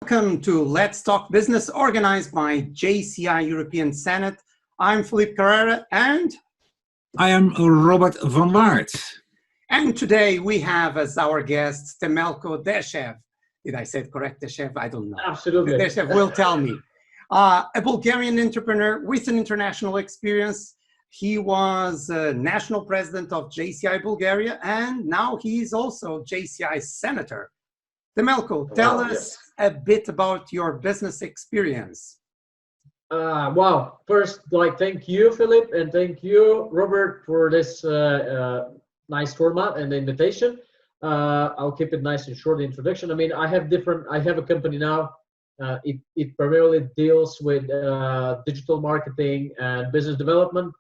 Welcome to Let's Talk Business, organized by JCI European Senate. I'm Philippe Carrera and I am Robert van Waert. And today we have as our guest Temelko Dechev. Did I say it correct, Dechev? I don't know. Absolutely. Dechev will tell me. A Bulgarian entrepreneur with an international experience. He was national president of JCI Bulgaria, and now he is also JCI senator. Temelko, tell us a bit about your business experience. Wow. First, thank you, Philip, and thank you, Robert, for this nice format and the invitation. I'll keep it nice and short, the introduction. I mean, I have a company now. It primarily deals with digital marketing and business development.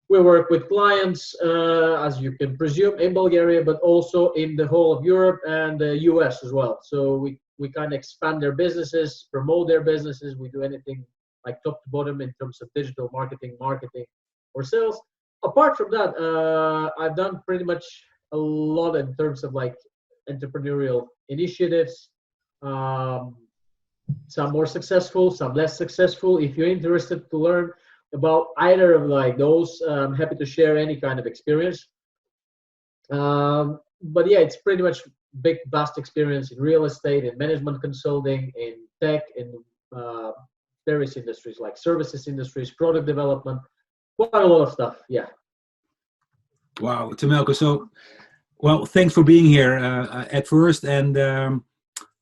We work with clients, as you can presume, in Bulgaria, but also in the whole of Europe and the US as well. So we kind of expand their businesses, promote their businesses. We do anything like top to bottom in terms of digital marketing or sales. Apart from that, I've done pretty much a lot in terms of entrepreneurial initiatives. Some more successful, some less successful. If you're interested to learn about either of those, I'm happy to share any kind of experience. But yeah, it's pretty much big, vast experience in real estate, in management consulting, in tech, in various industries like services industries, product development, quite a lot of stuff. Yeah. Wow, Temelko. So, well, thanks for being here at first, and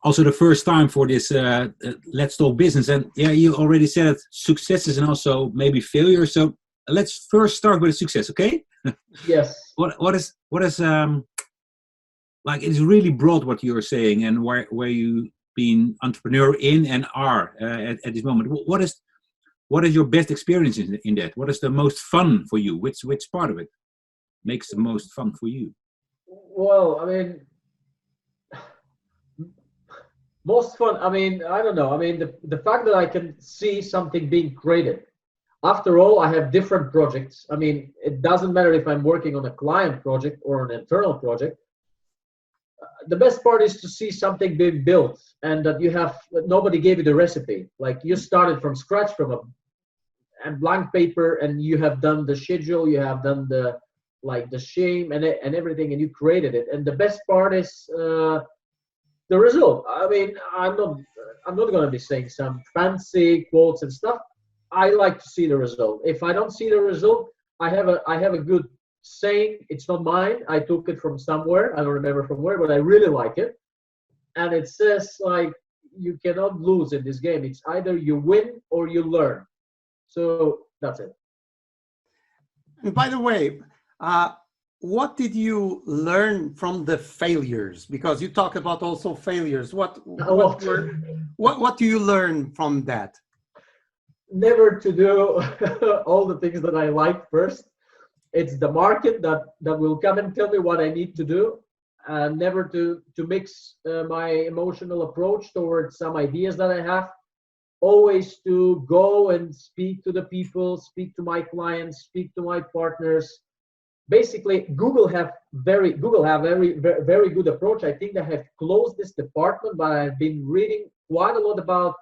also the first time for this Let's Talk Business. And yeah, you already said successes and also maybe failures. So let's first start with a success, okay? Yes. What is it's really broad what you're saying, and where you been entrepreneur in and are at this moment. What is your best experience in that? What is the most fun for you? Which part of it makes the most fun for you? Well, I mean, most fun, I mean, I don't know. I mean, the fact that I can see something being created. After all, I have different projects. I mean, it doesn't matter if I'm working on a client project or an internal project. The best part is to see something being built and that nobody gave you the recipe. Like you started from scratch from a blank paper, and you have done the schedule, you have done the shame and everything, and you created it. And the best part is the result. I mean, I'm not going to be saying some fancy quotes and stuff. I like to see the result. If I don't see the result, I have a good saying. It's not mine. I took it from somewhere. I don't remember from where, but I really like it. And it says you cannot lose in this game. It's either you win or you learn. So that's it. And by the way, what did you learn from the failures? Because you talk about also failures. What do you learn from that? Never to do all the things that I like first. It's the market that will come and tell me what I need to do. Never to mix my emotional approach towards some ideas that I have. Always to go and speak to the people, speak to my clients, speak to my partners. Basically, Google have very good approach. I think they have closed this department, but I've been reading quite a lot about.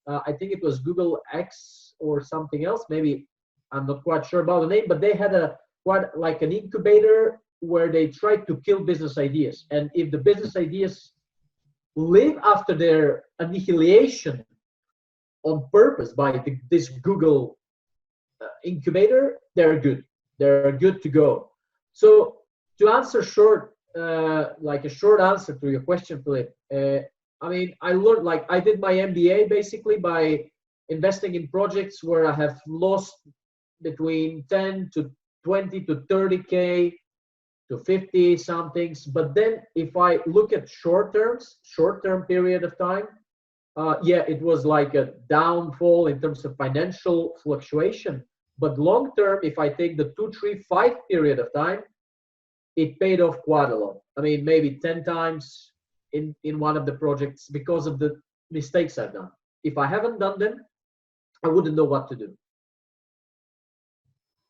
I think it was Google X or something else. Maybe I'm not quite sure about the name, but they had an incubator where they tried to kill business ideas. And if the business ideas live after their annihilation on purpose by this Google incubator, they're good. They're good to go. So to answer short, a short answer to your question, Philip, I mean, I learned, I did my MBA basically by investing in projects where I have lost between 10 to 20 to 30K to 50 somethings. But then if I look at short-term period of time, it was like a downfall in terms of financial fluctuation. But long term, if I take the 2, 3, 5 period of time, it paid off quite a lot. I mean, maybe 10 times in one of the projects because of the mistakes I've done. If I haven't done them, I wouldn't know what to do.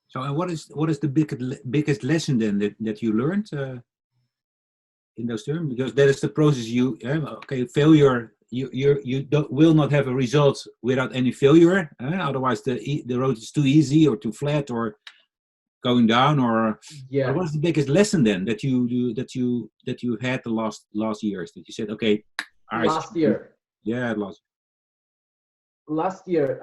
So, what is the biggest lesson then that you learned in those terms? Because that is the process failure you will not have a result without any failure. Otherwise, the road is too easy or too flat or going down. Or Yeah. what was the biggest lesson then that you had the last years that you said, okay, Last year. Yeah, Last year.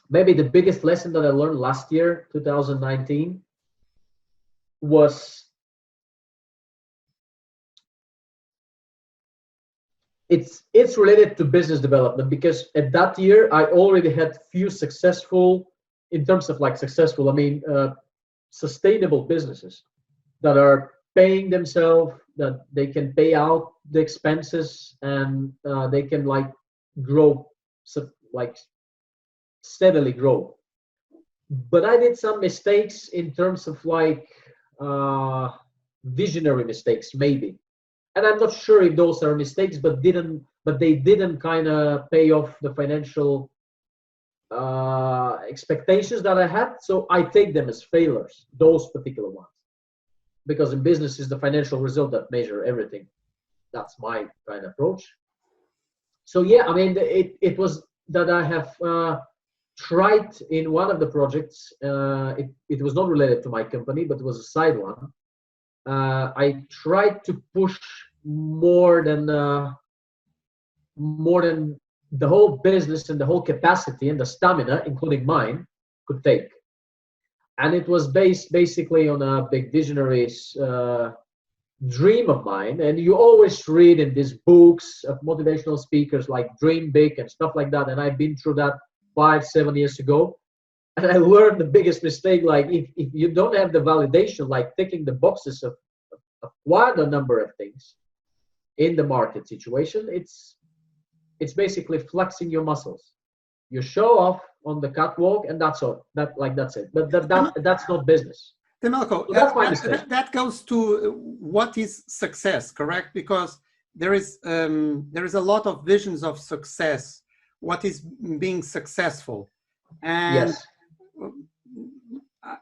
Maybe the biggest lesson that I learned last year, 2019, was it's related to business development, because at that year I already had few successful, in terms of like successful, I mean sustainable businesses that are paying themselves, that they can pay out the expenses, and they can like grow, like steadily grow. But I did some mistakes in terms of like visionary mistakes, maybe, and I'm not sure if those are mistakes, but they didn't kind of pay off the financial expectations that I had. So I take them as failures, those particular ones, because in business is the financial result that measure everything. That's my kind of approach. So yeah, I mean, it was that I have tried in one of the projects. It was not related to my company, but it was a side one. I tried to push more than the whole business and the whole capacity and the stamina, including mine, could take. And it was based basically on a big visionary's dream of mine. And you always read in these books of motivational speakers like Dream Big and stuff like that. And I've been through that 5-7 years ago. And I learned the biggest mistake, like if you don't have the validation, like ticking the boxes of quite a number of things in the market situation, it's basically flexing your muscles. You show off on the catwalk, and that's all. That's it. But that's not business. Temelko, So that's my mistake. that goes to what is success, correct? Because there is a lot of visions of success. What is being successful? And Yes.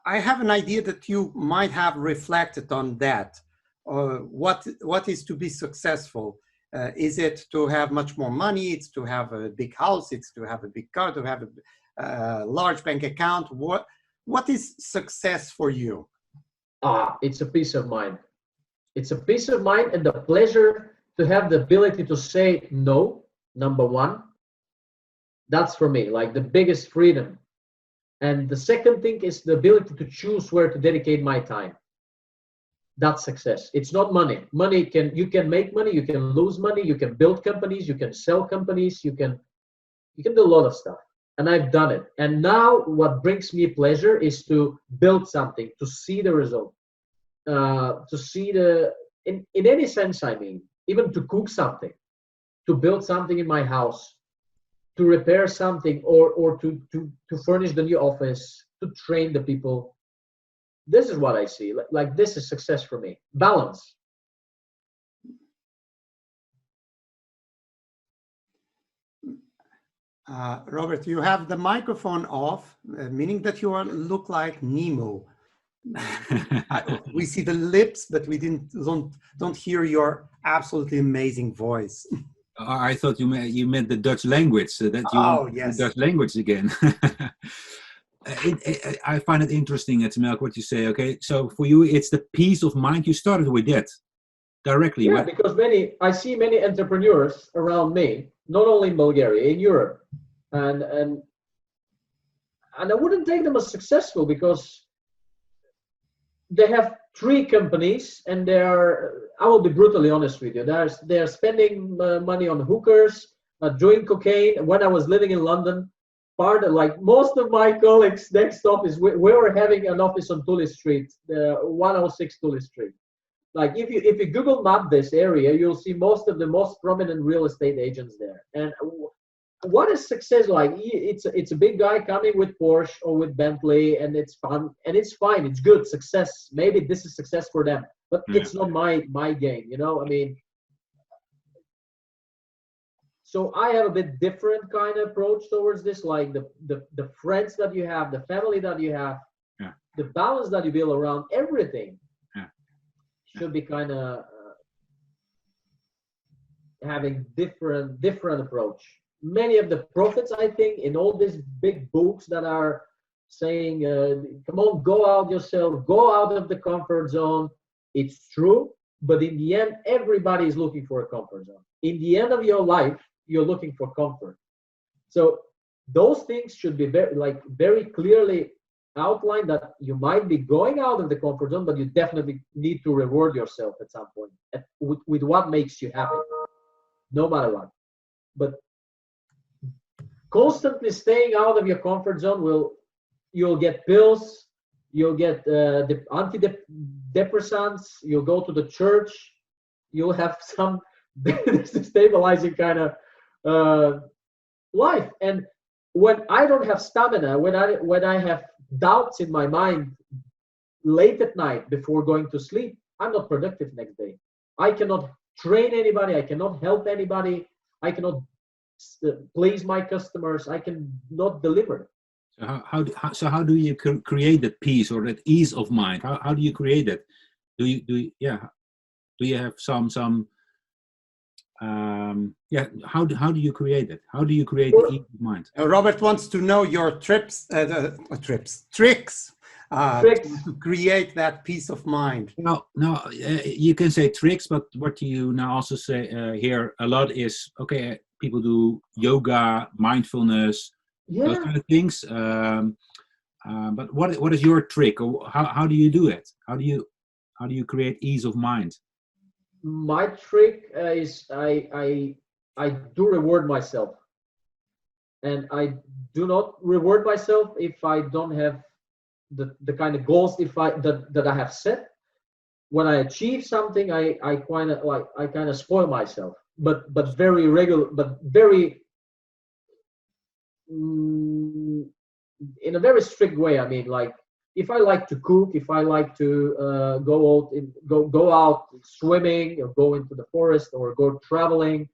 I have an idea that you might have reflected on that. What is to be successful? Is it to have much more money? It's to have a big house? It's to have a big car? To have a large bank account? What is success for you? It's a peace of mind. It's a peace of mind and the pleasure to have the ability to say no, number one. That's for me, like the biggest freedom. And the second thing is the ability to choose where to dedicate my time. That's success. It's not money. You can make money, you can lose money, you can build companies, you can sell companies, you can do a lot of stuff. And I've done it. And now what brings me pleasure is to build something, to see the result, to see in any sense, I mean, even to cook something, to build something in my house, to repair something, or to furnish the new office, to train the people. This is what I see. Like this is success for me. Balance. Robert, you have the microphone off, meaning that you look like Nemo. We see the lips, but we don't hear your absolutely amazing voice. I thought you meant the Dutch language. That you want yes. the Dutch language again. I find it interesting, Temelko, what you say. Okay, so for you, it's the peace of mind. You started with that directly. Yeah, because I see many entrepreneurs around me, not only in Bulgaria, in Europe, and I wouldn't take them as successful because they have 3 companies and I will be brutally honest with you, they're spending money on hookers, doing cocaine. When I was living in London, like most of my colleagues next office, we were having an office on Tully Street, 106 Tully Street. Like if you Google map this area, you'll see most of the most prominent real estate agents there. And what is success like? It's a big guy coming with Porsche or with Bentley, and it's fun and it's fine. It's good success. Maybe this is success for them, but it's not my game. You know, I mean. So I have a bit different kind of approach towards this, like the friends that you have, the family that you have, the balance that you build around everything should be kind of having different approach. Many of the prophets, I think, in all these big books that are saying, come on, go out yourself, go out of the comfort zone. It's true, but in the end, everybody is looking for a comfort zone. In the end of your life, you're looking for comfort. So those things should be very clearly outlined, that you might be going out of the comfort zone, but you definitely need to reward yourself at some point with what makes you happy, no matter what. But constantly staying out of your comfort zone you'll get pills, you'll get the antidepressants, you'll go to the church, you'll have some stabilizing kind of life. And when I don't have stamina, when I have doubts in my mind late at night before going to sleep, I'm not productive next day. I cannot train anybody, I cannot help anybody, I cannot please my customers, I cannot deliver. So how do you create that peace or that ease of mind? How do you create that? Do you have some how do you create it? How do you create the ease of mind? Robert wants to know your tricks to create that peace of mind. No, you can say tricks, but what you now also say here a lot is, okay, people do yoga, mindfulness, those kind of things. But what is your trick, or how do you do it? How do you create ease of mind? My trick is I do reward myself, and I do not reward myself if I don't have the kind of goals that I have set. When I achieve something, I kind of spoil myself, but very regular, but very in a very strict way. I mean, like, if I like to cook, if I like to go out swimming, or go into the forest, or go traveling,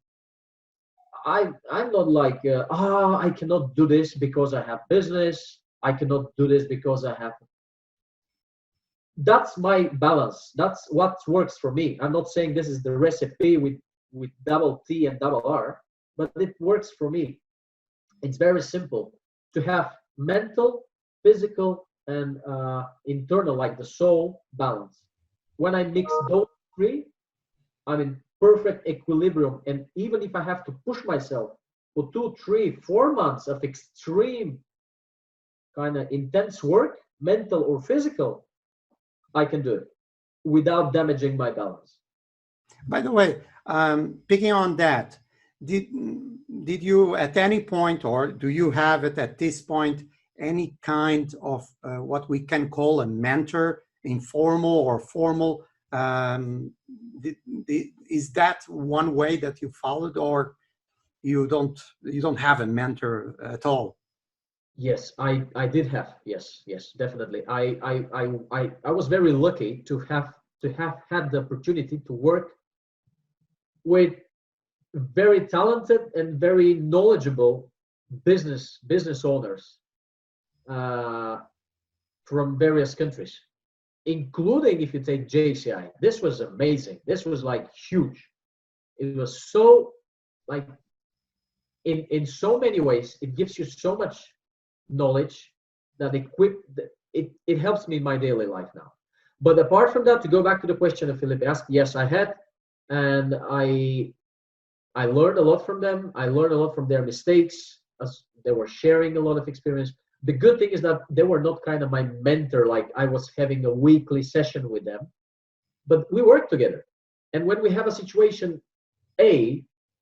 I'm not like I cannot do this because I have business. I cannot do this because I have. That's my balance. That's what works for me. I'm not saying this is the recipe with double T and double R, but it works for me. It's very simple to have mental, physical, and internal, like the soul, balance. When I mix those three, I'm in perfect equilibrium. And even if I have to push myself for 2, 3, 4 months of extreme kind of intense work, mental or physical, I can do it without damaging my balance. By the way, picking on that, did you at any point, or do you have it at this point, any kind of what we can call a mentor, informal or formal? Is that one way that you followed, or you don't have a mentor at all? Yes, I did have. Yes, definitely. I was very lucky to have had the opportunity to work with very talented and very knowledgeable business owners from various countries, including, if you take JCI. This was amazing. This was like huge. It was so, like, in so many ways, it gives you so much knowledge that it helps me in my daily life now. But apart from that, to go back to the question that Philip asked, yes, I had, and I learned a lot from them. I learned a lot from their mistakes, as they were sharing a lot of experience. The good thing is that they were not kind of my mentor, like I was having a weekly session with them, but we worked together. And when we have a situation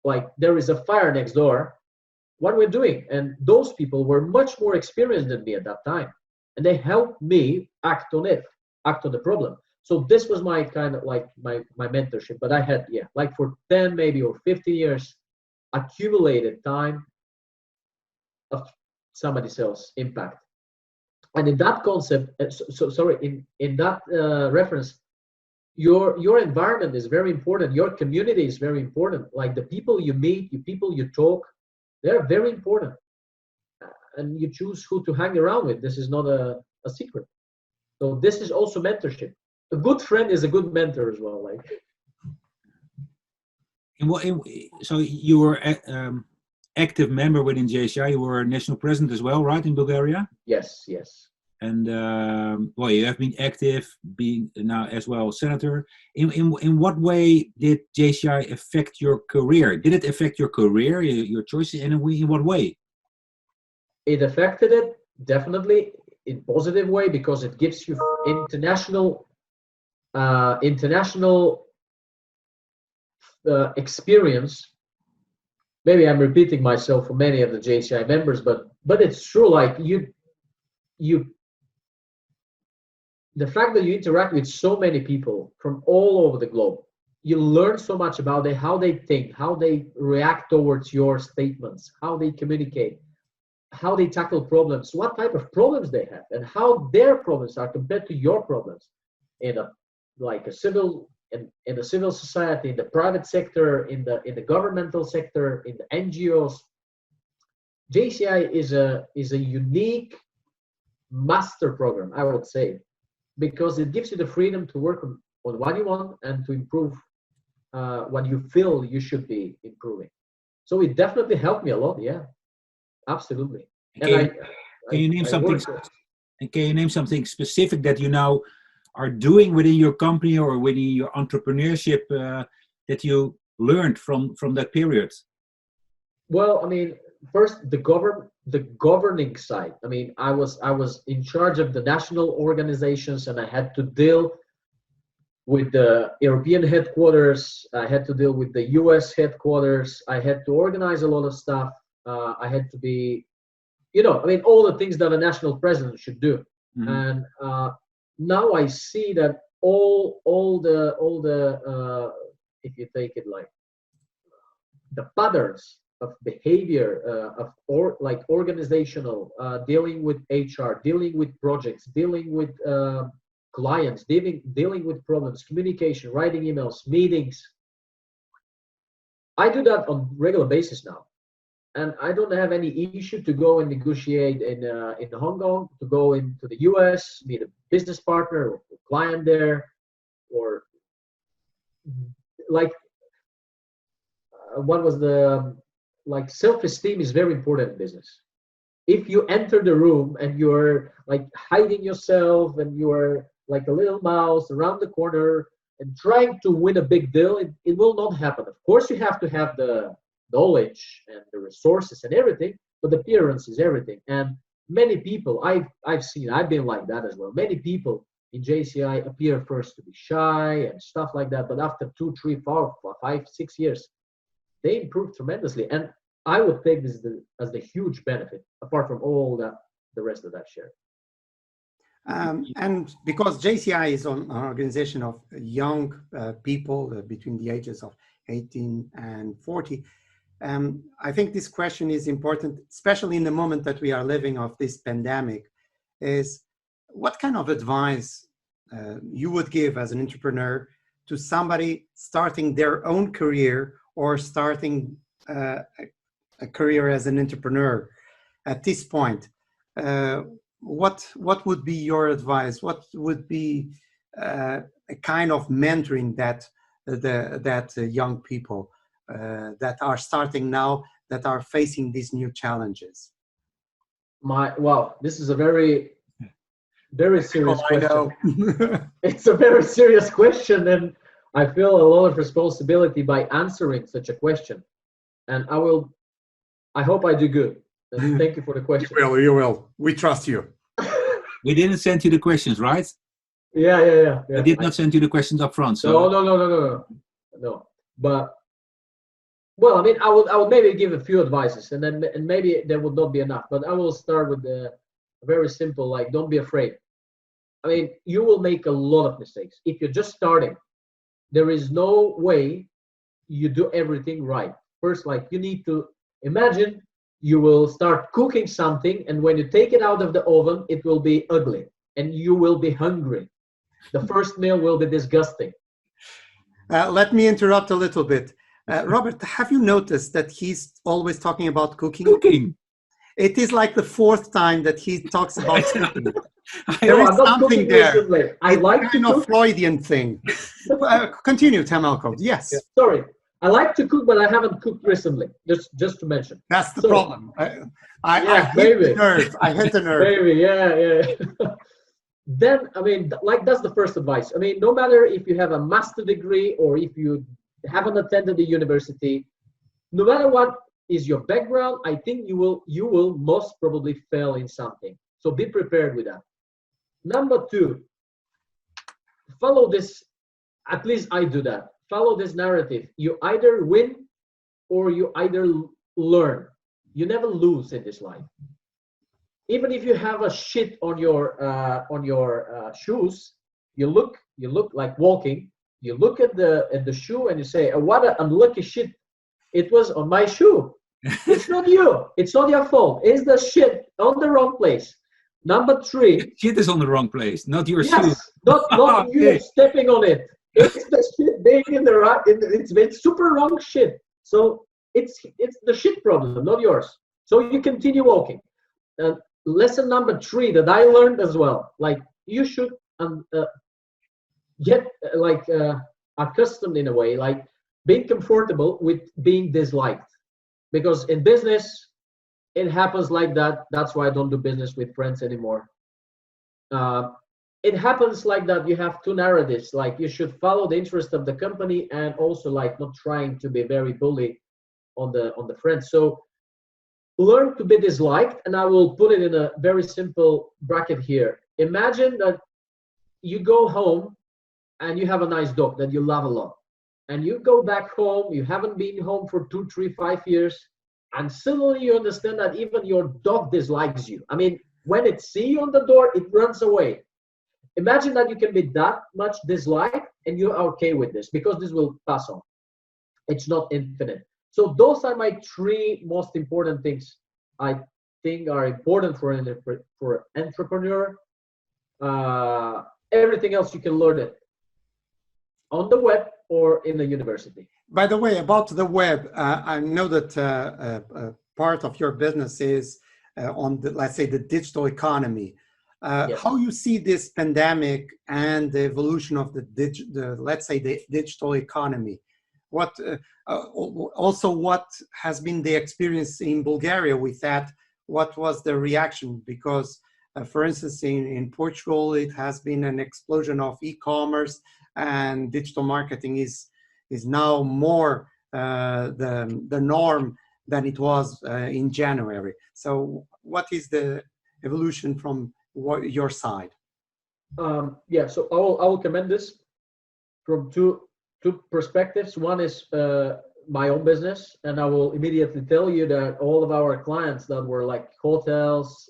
like there is a fire next door, what we're doing, and those people were much more experienced than me at that time, and they helped me act on the problem. So this was my kind of like my mentorship. But I had, like for 10 maybe or 15 years accumulated time of somebody else's impact. And in that concept, in that reference, your environment is very important. Your community is very important. Like the people you meet, the people you talk, they're very important. And you choose who to hang around with. This is not a secret. So this is also mentorship. A good friend is a good mentor as well. Like, So you were active member within JCI. You were national president as well, right, in Bulgaria? Yes, yes. And well, you have been active, being now as well senator. In what way did JCI affect your career? Did it affect your career, your choices, and in what way? It affected it definitely in positive way because it gives you international experience. Maybe I'm repeating myself for many of the JCI members, but it's true. Like the fact that you interact with so many people from all over the globe, you learn so much about how they think, how they react towards your statements, how they communicate, how they tackle problems, what type of problems they have, and how their problems are compared to your problems in a civil society, in the private sector, in the governmental sector, in the NGOs. JCI is a unique master program, I would say, because it gives you the freedom to work on what you want and to improve what you feel you should be improving. So it definitely helped me a lot. Yeah, absolutely. Can you name something? And can you name something specific that you now are doing within your company or within your entrepreneurship that you learned from that period? Well, I mean, first the governing side. I mean, I was in charge of the national organizations, and I had to deal with the European headquarters. I had to deal with the US headquarters. I had to organize a lot of stuff. I had to be, I mean, all the things that a national president should do. Mm-hmm. And now I see that all the if you take it like the patterns of behavior organizational, dealing with HR, dealing with projects, dealing with clients, dealing with problems, communication, writing emails, meetings. I do that on regular basis now, and I don't have any issue to go and negotiate in Hong Kong, to go into the US, meet a business partner or a client there, or what was the self-esteem is very important in business. If you enter the room and you're like hiding yourself and you're like a little mouse around the corner and trying to win a big deal, it will not happen. Of course, you have to have the knowledge and the resources and everything, but the appearance is everything. And many people I've been like that as well. Many people in JCI appear first to be shy and stuff like that, but after 2, 3, 4, 5, 6 years, they improve tremendously. And I would take this as the huge benefit, apart from all that the rest of that share. And because JCI is an organization of young people between the ages of 18 and 40, I think this question is important, especially in the moment that we are living of this pandemic, is what kind of advice you would give as an entrepreneur to somebody starting their own career or starting a career as an entrepreneur at this point? What would be your advice? What would be a kind of mentoring that young people that are starting now, that are facing these new challenges? Wow, this is a very, very serious question. I know. It's a very serious question, and I feel a lot of responsibility by answering such a question. And I hope I do good. And thank you for the question. You will. We trust you. We didn't send you the questions, right? Yeah. I did not send you the questions up front. So No. But well, I mean, I would maybe give a few advices, and maybe there would not be enough. But I will start with the very simple, like, don't be afraid. I mean, you will make a lot of mistakes if you're just starting. There is no way you do everything right. First, like, you need to imagine you will start cooking something, and when you take it out of the oven, it will be ugly, and you will be hungry. The first meal will be disgusting. Let me interrupt a little bit. Robert, have you noticed that he's always talking about cooking? Cooking. It is like the 4th time that he talks about cooking. There is something there. Recently. I like kind of Freudian thing. Continue, Temelko. Yes. Sorry. I like to cook, but I haven't cooked recently. Just to mention. That's the So, problem. I yeah, hit the maybe, nerve. I hit the nerve. maybe, yeah. Then, I mean, like that's the first advice. I mean, no matter if you have a master degree or if you haven't attended the university, no matter what is your background, I think you will most probably fail in something. So be prepared with that. Number two, follow this. At least I do that. Follow this narrative. You either win or you either learn. You never lose in this life. Even if you have a shit on your shoes, you look like walking. You look at the shoe and you say, oh, "What an unlucky shit! It was on my shoe." It's not you. It's not your fault. It's the shit on the wrong place. Number three. Shit is on the wrong place, not your Yes, shoe. not you Okay. stepping on it. It's the shit being in the right. It's super wrong shit. So it's the shit problem, not yours. So you continue walking. Lesson number three that I learned as well, like you should get accustomed in a way, like being comfortable with being disliked, because in business it happens like that. That's why I don't do business with friends anymore. It happens like that. You have two narratives, like you should follow the interest of the company and also like not trying to be very bully on the friends. So learn to be disliked, and I will put it in a very simple bracket here. Imagine that you go home and you have a nice dog that you love a lot, and you go back home, you haven't been home for 2, 3, 5 years, and suddenly you understand that even your dog dislikes you. I mean, when it sees you on the door, it runs away. Imagine that you can be that much disliked and you're okay with this, because this will pass on. It's not infinite. So those are my three most important things I think are important for an entrepreneur. Everything else you can learn it on the web or in the university. By the way, about the web, I know that part of your business is on the, let's say, the digital economy. Yes. How you see this pandemic and the evolution of let's say, the digital economy? What also, what has been the experience in Bulgaria with that? What was the reaction? Because, for instance, in Portugal, it has been an explosion of e-commerce, and digital marketing is now more the norm than it was in January. So, what is the evolution from your side? Yeah, so I will commend this from two perspectives. One is my own business, and I will immediately tell you that all of our clients that were like hotels,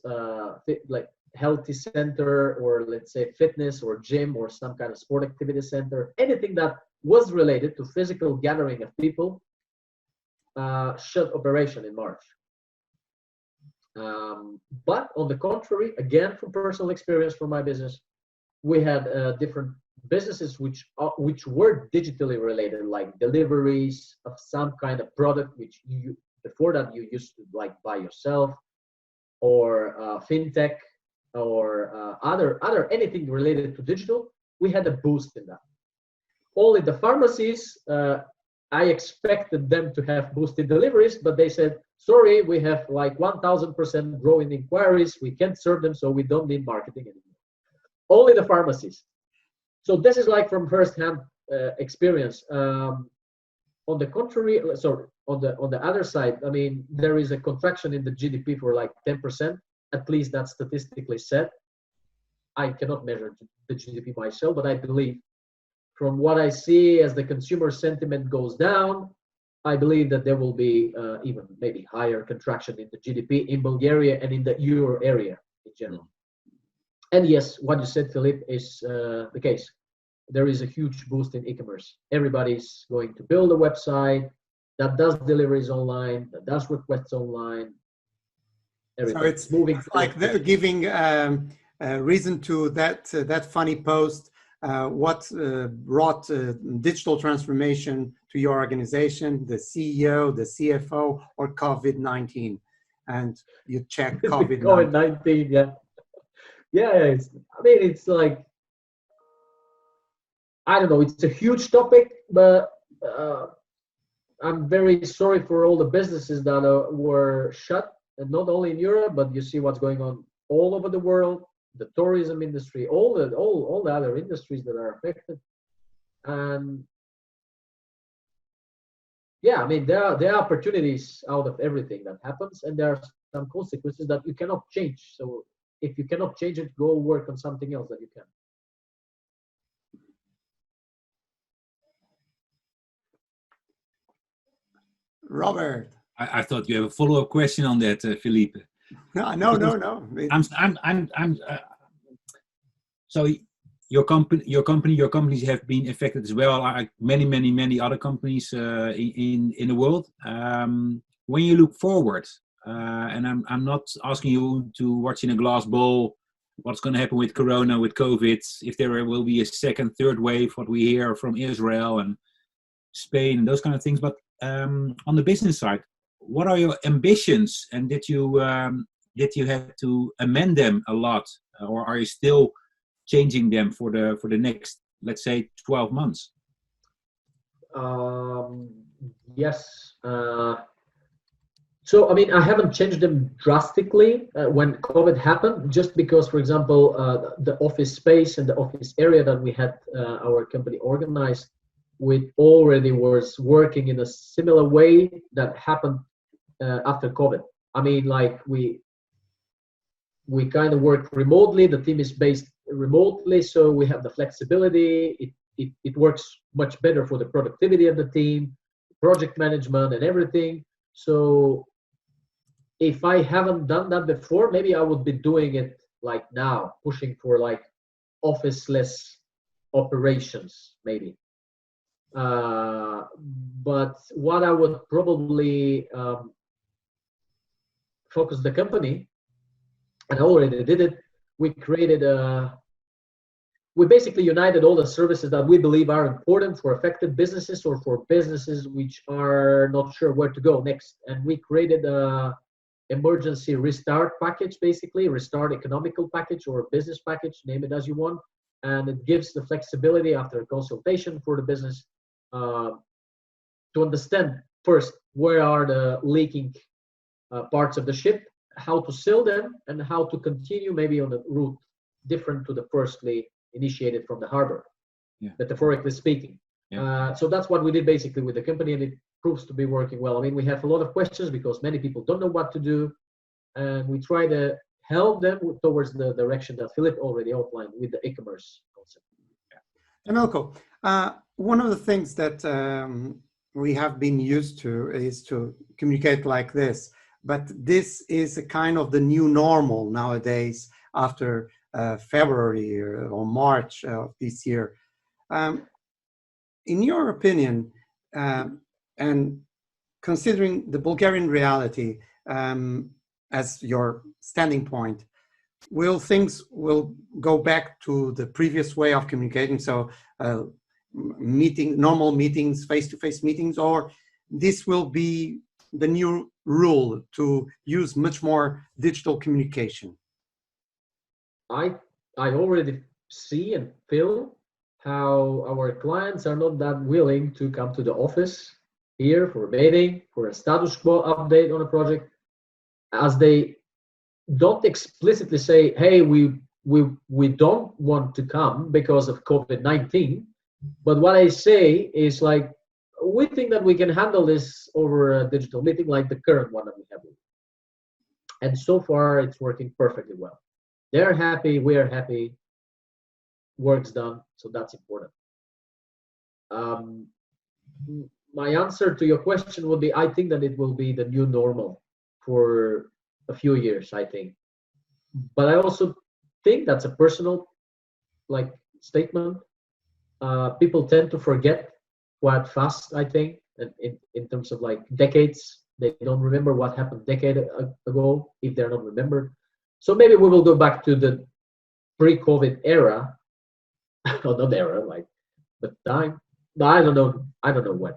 like healthy center, or let's say fitness or gym or some kind of sport activity center, anything that was related to physical gathering of people, shut operation in March. But on the contrary, again, from personal experience from my business, we had different businesses which were digitally related, like deliveries of some kind of product which you before that you used to like buy yourself, or fintech, or other anything related to digital. We had a boost in that. Only the pharmacies, I expected them to have boosted deliveries, but they said, sorry, we have like 1000% growing inquiries, we can't serve them, so we don't need marketing anymore. Only the pharmacies. So this is like from first-hand experience. On the contrary, sorry, on the other side, I mean, there is a contraction in the GDP for like 10%. At least that's statistically said. I cannot measure the GDP myself, but I believe from what I see as the consumer sentiment goes down, I believe that there will be even maybe higher contraction in the GDP in Bulgaria and in the euro area in general. And yes, what you said, Philippe, is the case. There is a huge boost in e-commerce. Everybody's going to build a website that does deliveries online, that does requests online. Everything. So it's moving. It's like they're giving reason to that funny post. What brought digital transformation to your organization? The CEO, the CFO, or COVID-19? And you check COVID-19. COVID-19, yeah. Yeah, it's like, I don't know, it's a huge topic, but I'm very sorry for all the businesses that were shut, and not only in Europe, but you see what's going on all over the world. The tourism industry, all the other industries that are affected, and yeah, I mean there are opportunities out of everything that happens, and there are some consequences that you cannot change. So if you cannot change it, go work on something else that you can. Robert. I thought you have a follow-up question on that, Philippe. No. So your companies have been affected as well, like many other companies in the world. When you look forward, and I'm not asking you to watch in a glass bowl what's going to happen with Corona, with COVID, if there will be a second, third wave, what we hear from Israel and Spain and those kind of things. But on the business side, what are your ambitions, and did you have to amend them a lot, or are you still changing them for the next, let's say, 12 months? Yes. So I mean, I haven't changed them drastically when COVID happened, just because, for example, the office space and the office area that we had our company organized with already was working in a similar way that happened after COVID. I mean, like we kind of work remotely. The team is based remotely, so we have the flexibility. It works much better for the productivity of the team, project management, and everything. So if I haven't done that before, maybe I would be doing it like now, pushing for like officeless operations, maybe. But what I would probably focus the company, and I already did it. We basically united all the services that we believe are important for affected businesses or for businesses which are not sure where to go next. And we created a emergency restart package, basically restart economical package or business package, name it as you want. And it gives the flexibility after a consultation for the business to understand first where are the leaking parts of the ship, how to sell them, and how to continue maybe on a route different to the firstly initiated from the harbor, metaphorically speaking. So that's what we did basically with the company, and it proves to be working well. I mean, we have a lot of questions because many people don't know what to do, and we try to help them towards the direction that Philip already outlined with the e-commerce concept. Temelko, one of the things that we have been used to is to communicate like this, but this is a kind of the new normal nowadays after February or March of this year. In your opinion, and considering the Bulgarian reality as your standing point, things will go back to the previous way of communicating? So normal meetings, face-to-face meetings, or this will be the new rule to use much more digital communication? I already see and feel how our clients are not that willing to come to the office here for a meeting, for a status quo update on a project, as they don't explicitly say, hey, we don't want to come because of COVID-19. But what I say is like, we think that we can handle this over a digital meeting like the current one that we have. And so far, it's working perfectly well. They're happy, we're happy, work's done, so that's important. My answer to your question would be, I think that it will be the new normal for a few years, I think. But I also think that's a personal statement. People tend to forget quite fast, I think, in terms of like decades. They don't remember what happened a decade ago if they're not remembered. So maybe we will go back to the pre-COVID era, or not era, but time. No, I don't know. I don't know when.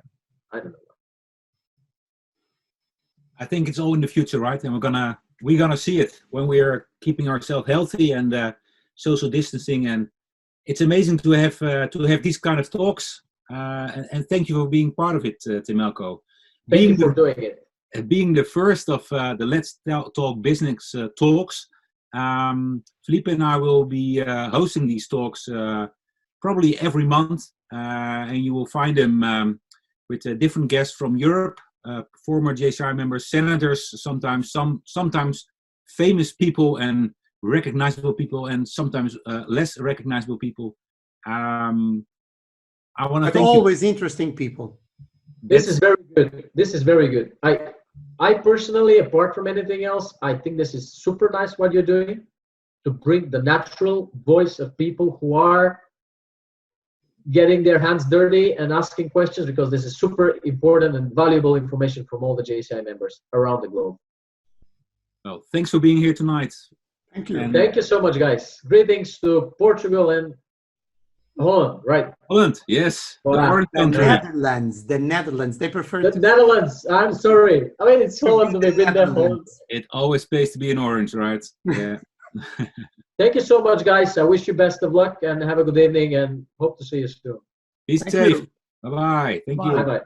I think it's all in the future, right? And we're gonna see it when we are keeping ourselves healthy and social distancing. And it's amazing to have these kind of talks. And thank you for being part of it, Temelko. Thank you for doing it. Being the first of the Let's Talk Business talks, Felipe and I will be hosting these talks probably every month, and you will find them with different guests from Europe, former JCI members, senators, sometimes famous people and recognizable people, and sometimes less recognizable people. I want to thank always interesting people. This is very good. This is very good. I personally, apart from anything else, I think this is super nice what you're doing to bring the natural voice of people who are getting their hands dirty and asking questions, because this is super important and valuable information from all the JCI members around the globe. Well, thanks for being here tonight. Thank you. And thank you so much, guys. Greetings to Portugal and Holland, right? Holland, yes. Holland. The Netherlands. They prefer the Netherlands. I'm sorry. I mean, it's Holland. We've been there. Holland. It always pays to be an orange, right? Yeah. Thank you so much, guys. I wish you best of luck and have a good evening, and hope to see you soon. Be safe. Bye-bye. Thank you. Bye-bye.